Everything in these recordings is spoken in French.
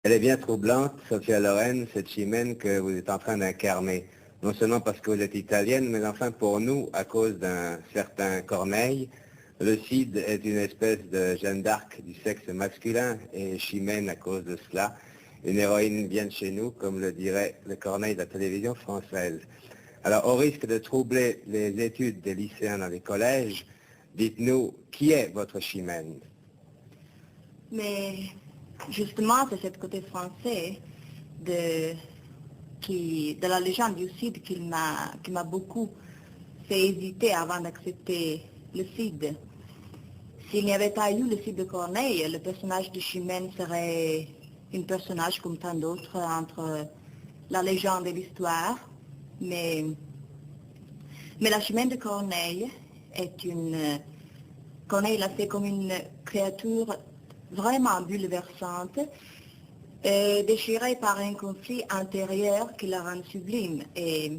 Elle est bien troublante, Sophia Loren, cette chimène que vous êtes en train d'incarner. Non seulement parce que vous êtes italienne, mais enfin pour nous, à cause d'un certain Corneille, le Cid est une espèce de Jeanne d'Arc du sexe masculin et chimène à cause de cela. Une héroïne bien de chez nous, comme le dirait le Corneille de la télévision française. Alors, au risque de troubler les études des lycéens dans les collèges, dites-nous, qui est votre chimène? Mais justement, c'est ce côté français de la légende du Cid qui m'a beaucoup fait hésiter avant d'accepter le Cid. S'il n'y avait pas eu le Cid de Corneille, le personnage de Chimène serait un personnage comme tant d'autres entre la légende et l'histoire. Mais la Chimène de Corneille est Corneille l'a fait comme une créature vraiment bouleversante, déchirée par un conflit intérieur qui la rend sublime. Et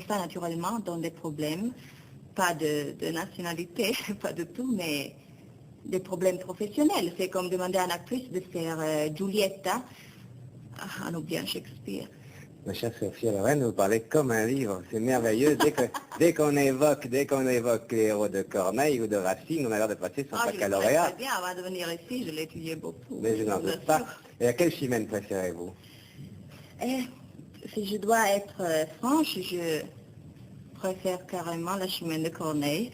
ça, naturellement, donne des problèmes, pas de nationalité, pas de tout, mais des problèmes professionnels. C'est comme demander à une actrice de faire Giulietta en oubliant Shakespeare. Ma chère Sophia Loren, vous parlez comme un livre, c'est merveilleux. Dès qu'on évoque les héros de Corneille ou de Racine, on a l'air de passer son baccalauréat. Très bien, avant de venir ici, je l'ai étudié beaucoup. Mais je n'en doute pas. Et à quelle chimène préférez-vous? Si je dois être franche, je préfère carrément la Chimène de Corneille,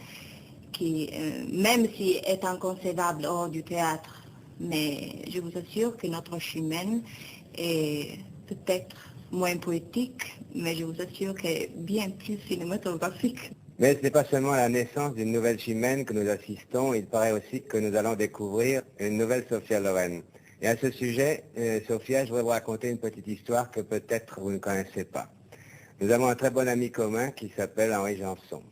qui, même si est inconcevable hors du théâtre, mais je vous assure que notre Chimène est peut-être moins poétique, mais je vous assure qu'elle est bien plus cinématographique. Mais ce n'est pas seulement la naissance d'une nouvelle chimène que nous assistons, il paraît aussi que nous allons découvrir une nouvelle Sophia Loren. Et à ce sujet, Sophia, je voudrais vous raconter une petite histoire que peut-être vous ne connaissez pas. Nous avons un très bon ami commun qui s'appelle Henri Janson.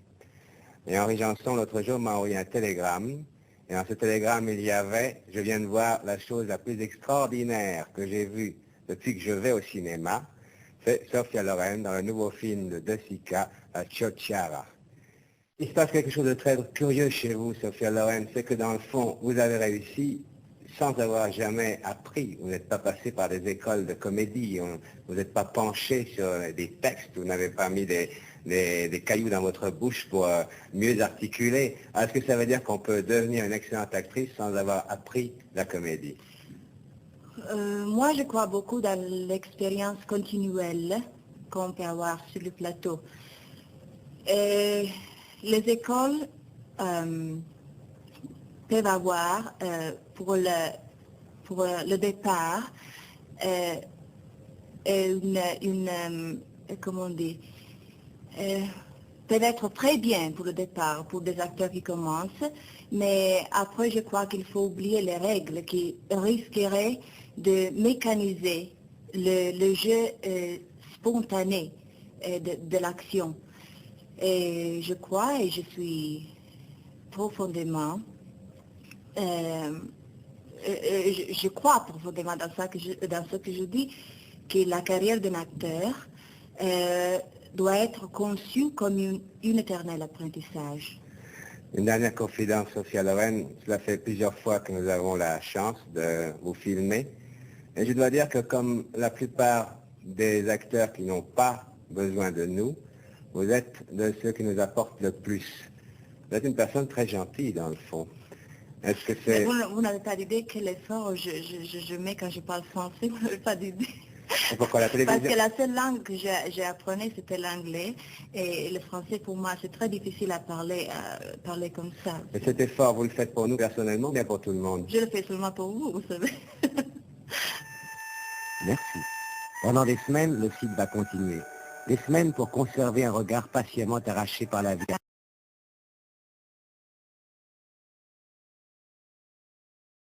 Et Henri Janson, l'autre jour, m'a envoyé un télégramme. Et dans ce télégramme, il y avait, je viens de voir la chose la plus extraordinaire que j'ai vue depuis que je vais au cinéma, c'est Sophia Loren dans le nouveau film de De Sica, Ciociara. Il se passe quelque chose de très curieux chez vous, Sophia Loren, c'est que dans le fond, vous avez réussi sans avoir jamais appris. Vous n'êtes pas passé par des écoles de comédie, vous n'êtes pas penché sur des textes, vous n'avez pas mis des cailloux dans votre bouche pour mieux articuler. Est-ce que ça veut dire qu'on peut devenir une excellente actrice sans avoir appris la comédie? Moi, je crois beaucoup dans l'expérience continuelle qu'on peut avoir sur le plateau. Les écoles peuvent avoir pour le départ comment on dit, peuvent être très bien pour le départ, pour des acteurs qui commencent, mais après je crois qu'il faut oublier les règles qui risqueraient de mécaniser le jeu spontané de l'action. Et je crois, et je suis profondément, je crois profondément dans ce que je dis, que la carrière d'un acteur doit être conçue comme un éternel apprentissage. Une dernière confidence, Sophia Loren, cela fait plusieurs fois que nous avons la chance de vous filmer. Et je dois dire que comme la plupart des acteurs qui n'ont pas besoin de nous, vous êtes de ceux qui nous apportent le plus. Vous êtes une personne très gentille, dans le fond. Est-ce que c'est... Vous n'avez pas d'idée quel effort je mets quand je parle français, vous n'avez pas d'idée. Et pourquoi la télévision? Parce que la seule langue que j'ai appris, c'était l'anglais. Et le français, pour moi, c'est très difficile à parler comme ça. Et cet effort, vous le faites pour nous personnellement ou bien pour tout le monde? Je le fais seulement pour vous, vous savez. Merci. Pendant des semaines, le site va continuer. Des semaines pour conserver un regard patiemment arraché par la vie.